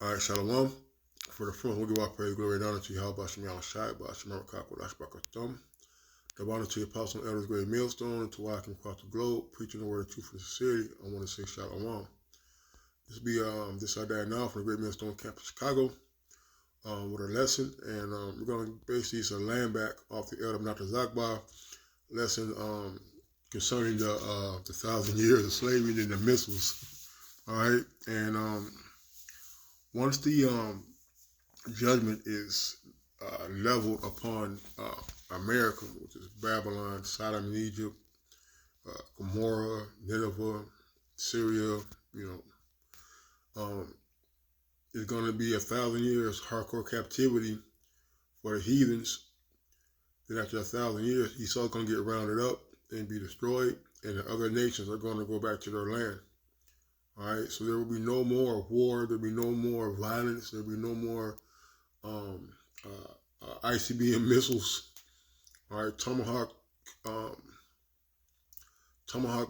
All right, Shalom. For the front, we'll give our praise, glory, and honor to Yahweh Shem Shai, Bashim Arakak, Ashbaka Thumb. The honor to the apostle and elders, great millstone, and to walking across the globe, preaching the word of truth and sincerity. I want to say Shalom. This will be this our day now from the Great Millstone Campus, Chicago, with a lesson, and we're going to base these land back off the Elder Nata Zakba lesson concerning the 1,000 years of slavery and the missiles. All right, and once the judgment is leveled upon America, which is Babylon, Sodom and Egypt, Gomorrah, Nineveh, Syria, it's going to be 1,000 years hardcore captivity for the heathens. Then after 1,000 years, Esau's going to get rounded up and be destroyed, and the other nations are going to go back to their land. All right, so there will be no more war. There will be no more violence. There will be no more ICBM missiles. All right, Tomahawk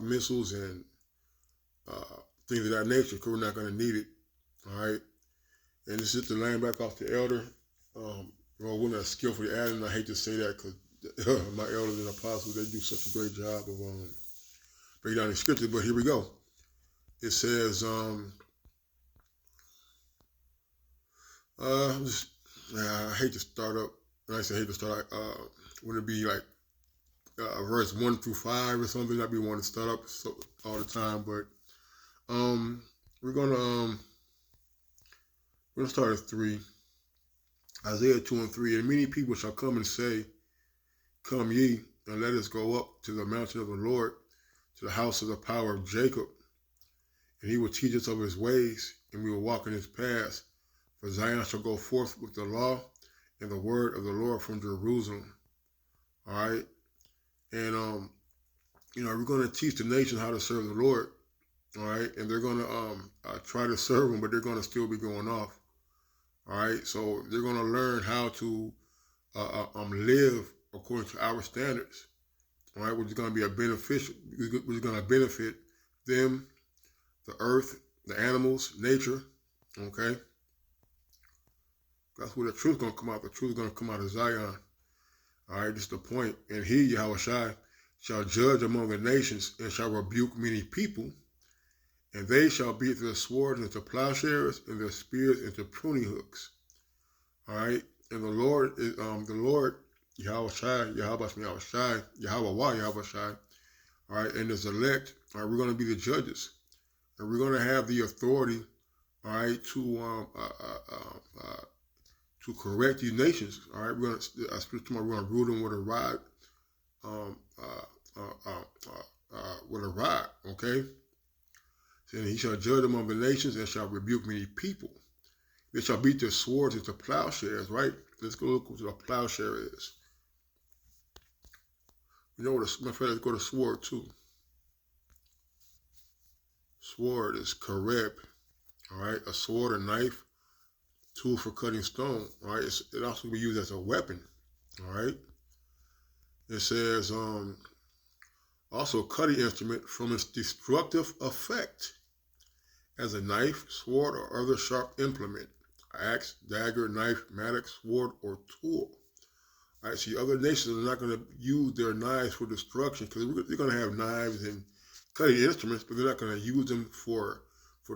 missiles and things of that nature, because we're not going to need it. All right, and this is the laying back off the elder. Well, we're not skillfully adding. I hate to say that because my elders and apostles, they do such a great job of breaking down the scripture. But here we go. It says, I hate to start up. When I say hate to start, would it be like verse 1 through 5 or something? I'd be wanting to start up all the time, but we're gonna start at 3. Isaiah 2 and 3. And many people shall come and say, "Come ye, and let us go up to the mountain of the Lord, to the house of the power of Jacob. And he will teach us of his ways, and we will walk in his paths. For Zion shall go forth with the law and the word of the Lord from Jerusalem." All right. And, we're going to teach the nation how to serve the Lord. All right. And they're going to try to serve him, but they're going to still be going off. All right. So they're going to learn how to live according to our standards. All right. Which is going to be which is going to benefit them, the earth, the animals, nature. Okay. That's where the truth is going to come out. The truth is going to come out of Zion. All right, this is the point. And he, Yahweh Shai, shall judge among the nations and shall rebuke many people. And they shall beat their swords into plowshares and their spears into pruning hooks. All right. And the Lord is Yahweh Shai, Yahweh Shai, Yahweh Shai. All right. And his elect, all right, we're going to be the judges. And we're going to have the authority, all right, to correct these nations. All right, we're going to rule them with a rod, Okay. And he shall judge among the nations and shall rebuke many people. They shall beat their swords into plowshares. Right. Let's go look what a plowshare is. You know what? My friend, let's go to sword too. Sword is correct. All right, a sword, a knife, tool for cutting stone. All right, it also can be used as a weapon. All right. It says also cutting instrument from its destructive effect as a knife, sword, or other sharp implement, axe, dagger, knife, mattock, sword, or tool. All right. See, other nations are not going to use their knives for destruction because they're going to have knives and cutting instruments, but they're not going to use them for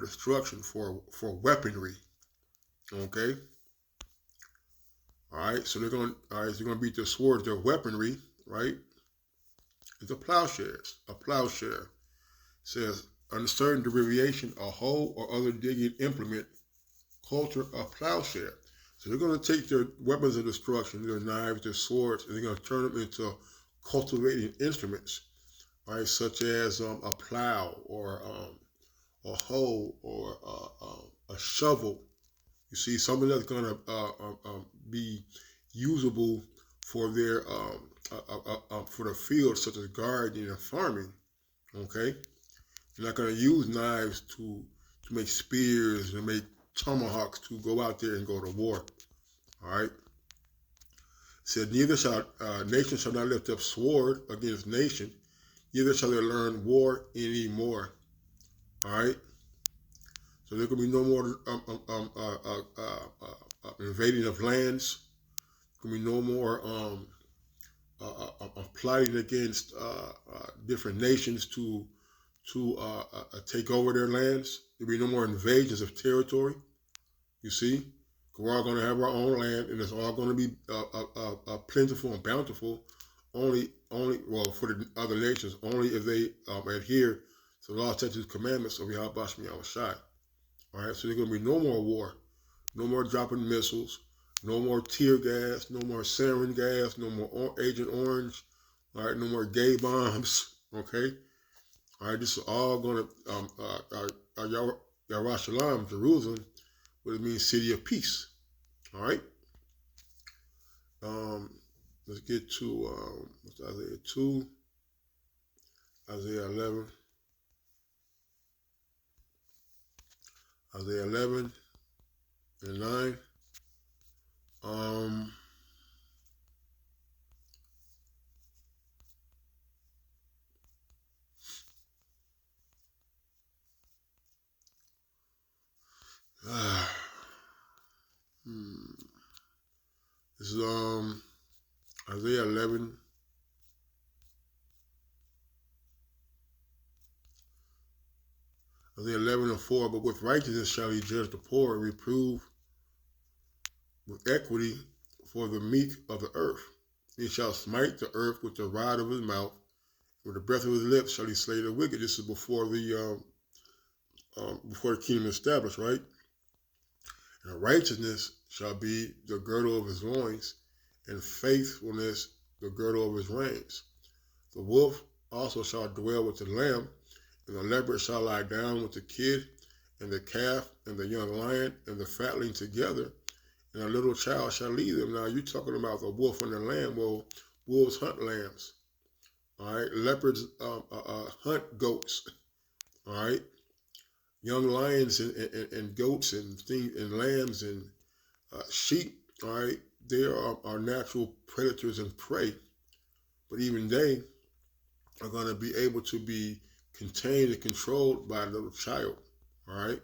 destruction, for weaponry. Okay. All right. So they're going to beat their swords, their weaponry, right? It's a plowshare. A plowshare. It says under certain derivation, a hoe or other digging implement, culture a plowshare. So they're going to take their weapons of destruction, their knives, their swords, and they're going to turn them into cultivating instruments, right? Such as a plow or a hoe or a shovel. You see, something that's going to be usable for their for the field, such as gardening and farming. Okay, you're not going to use knives to make spears and make tomahawks to go out there and go to war. All right. It said, neither shall nation shall not lift up sword against nation, neither shall they learn war anymore. All right. So So there can be no more invading of lands. There can be no more plotting against different nations to take over their lands. There'll be no more invasions of territory. You see, we're all going to have our own land, and it's all going to be plentiful and bountiful. Only, well, for the other nations, only if they adhere to the law, statutes, commandments of Yahweh Bashmi Yahushai. All right, so there's going to be no more war, no more dropping missiles, no more tear gas, no more sarin gas, no more Agent Orange. All right, no more gay bombs. Okay. All right, this is all going to Yerushalayim, Jerusalem, what it means, city of peace. All right. Let's get to Isaiah 2, Isaiah 11, Isaiah 11 and 9. This is Isaiah 11. Isaiah 11 and 4. But with righteousness shall he judge the poor and reprove with equity for the meek of the earth. He shall smite the earth with the rod of his mouth. With the breath of his lips shall he slay the wicked. This is before the kingdom is established, right? And righteousness shall be the girdle of his loins, and faithfulness the girdle of his reins. The wolf also shall dwell with the lamb, and the leopard shall lie down with the kid, and the calf, and the young lion, and the fatling together, and a little child shall lead them. Now you're talking about the wolf and the lamb. Well, wolves hunt lambs. All right, leopards hunt goats. All right, young lions and goats and things and lambs and sheep. All right, they are natural predators and prey, but even they are going to be able to be contained and controlled by a little child. All right,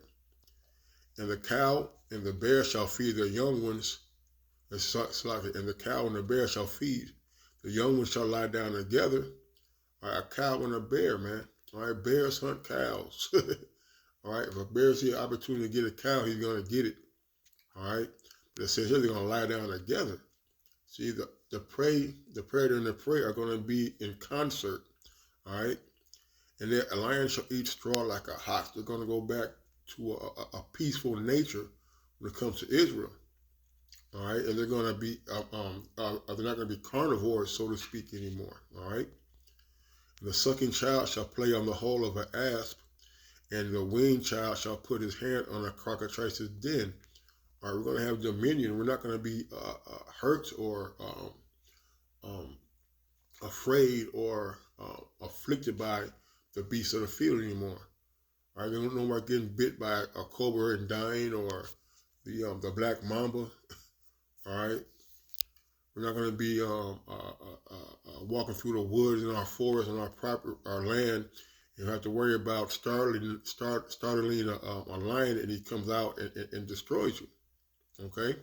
and the cow and the bear shall feed their young ones. And the cow and the bear shall feed. The young ones shall lie down together. All right, a cow and a bear, man. All right, bears hunt cows. All right, if a bear sees an opportunity to get a cow, he's going to get it. All right, but it says here they're going to lie down together. See, the predator and the prey are going to be in concert. All right, and a lion shall eat straw like a ox. They're going to go back to a peaceful nature when it comes to Israel. All right, and they're going to be they're not going to be carnivores, so to speak, anymore. All right. The sucking child shall play on the hole of an asp, and the weaned child shall put his hand on a cockatrice's den. All right, we're going to have dominion. We're not going to be hurt or afraid or afflicted by the beasts of the field anymore. All right, no more getting bit by a cobra and dying, or the black mamba. All right. We're not going to be walking through the woods in our forest and our land. You have to worry about startling a lion, and he comes out and destroys you. Okay.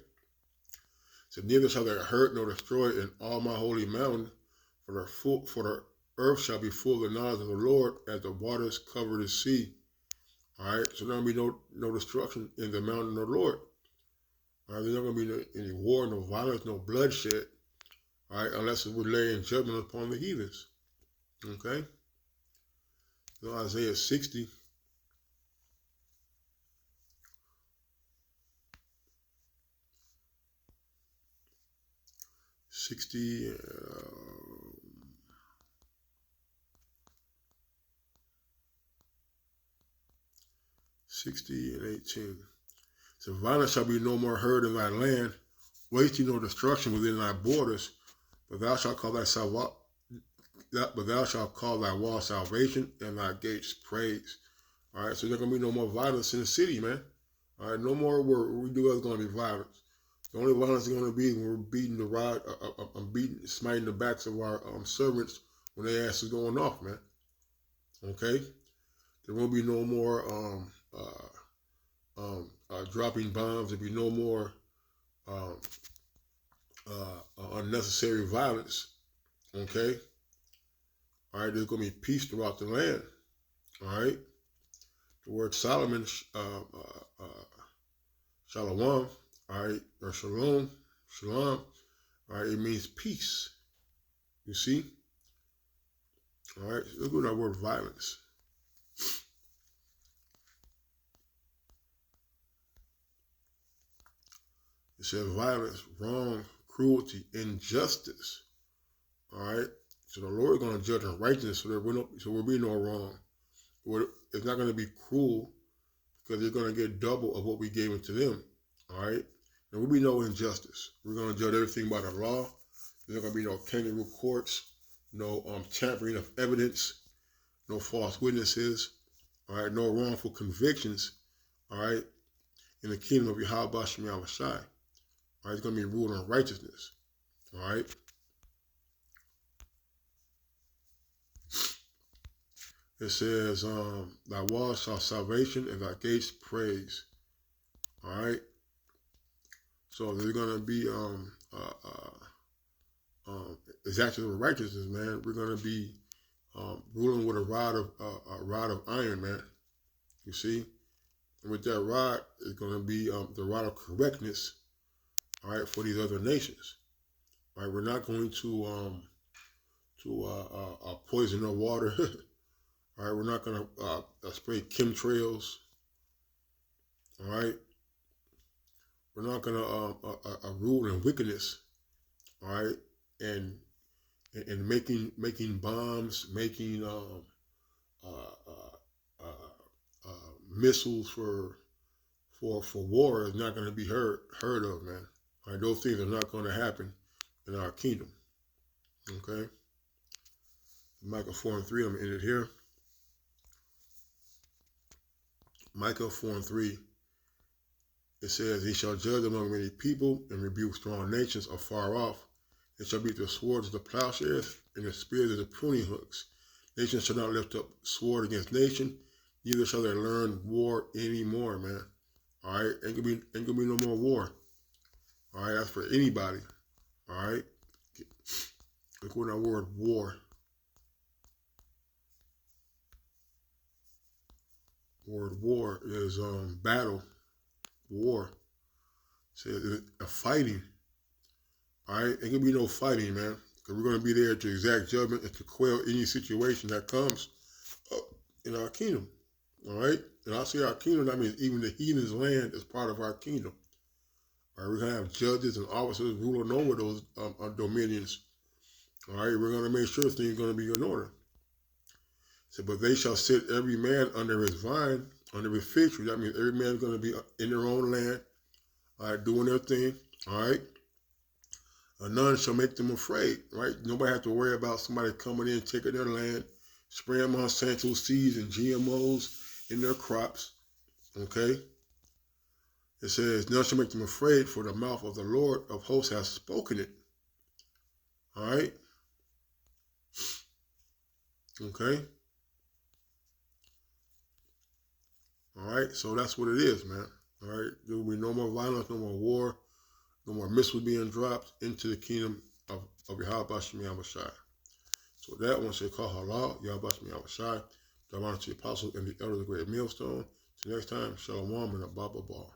So neither shall they hurt nor destroy in all my holy mountain, for the earth shall be full of the knowledge of the Lord as the waters cover the sea. All right. So there'll be no destruction in the mountain of the Lord. All right, there's not going to be any war, no violence, no bloodshed, all right, unless we're laying judgment upon the heathens. Okay? So Isaiah 60. And 18. So violence shall be no more heard in thy land, wasting nor destruction within thy borders, but thou shalt call thy wall salvation and thy gates praise. All right, so there's going to be no more violence in the city, man. All right, no more what we do is going to be violence. The only violence is going to be when we're beating the rod, smiting the backs of our servants when their ass is going off, man. Okay? There won't be no more dropping bombs. There'll be no more um, unnecessary violence. Okay. All right. There's going to be peace throughout the land. All right. The word Solomon, Shalom, all right, or Shalom, Shalom, all right, it means peace. You see? All right, look at that word violence. It says violence, wrong, cruelty, injustice. All right, so the Lord is going to judge in righteousness, so there will be no wrong. It's not going to be cruel because they're going to get double of what we gave into them. All right, there will be no injustice. We're going to judge everything by the law. There's not going to be no kangaroo courts, no tampering of evidence, no false witnesses. All right, no wrongful convictions. All right, in the kingdom of Yahweh Shem Yahushai. All right, it's going to be ruled on righteousness. All right. It says, thy walls shall salvation and thy gates praise. All right. So there's going to be exactly the righteousness, man. We're going to be ruling with a rod of iron, man. You see, and with that rod is going to be the rod of correctness. All right, for these other nations. All right, we're not going to poison the water. All right, we're not going to spray chemtrails. All right, we're not going to rule in wickedness. All right, and making bombs, making missiles for war is not going to be heard of, man. All right, those things are not going to happen in our kingdom. Okay. Micah 4:3. I'm going to end it here. Micah 4:3. It says, he shall judge among many people and rebuke strong nations afar off. It shall beat the swords of the plowshares and the spears of the pruning hooks. Nation shall not lift up sword against nation, neither shall they learn war anymore, man. All right, ain't gonna be no more war. All right, that's for anybody. All right, look at that word war. Word war is battle, war. So a fighting. All right, ain't gonna be no fighting, man. Because we're gonna be there to exact judgment and to quell any situation that comes up in our kingdom. All right, and I say our kingdom, that means even the heathen's land is part of our kingdom. All right, we're gonna have judges and officers ruling over those dominions. All right, we're gonna make sure things are gonna be in order. So, but they shall sit every man under his vine, under his fig tree. That means every man is gonna be in their own land, all right, doing their thing. All right. None shall make them afraid, right? Nobody have to worry about somebody coming in, taking their land, spraying Monsanto seeds and GMOs in their crops, okay? It says, none shall make them afraid, for the mouth of the Lord of hosts has spoken it, all right? Okay? All right, so that's what it is, man. All right, there will be no more violence, no more war, no more missiles being dropped into the kingdom of Yahweh Shem Yahushai. So that one should call halal, Yahweh Shem Yahushai. I want to the apostles and the elders of the great millstone. So next time, shalom and a baba ball.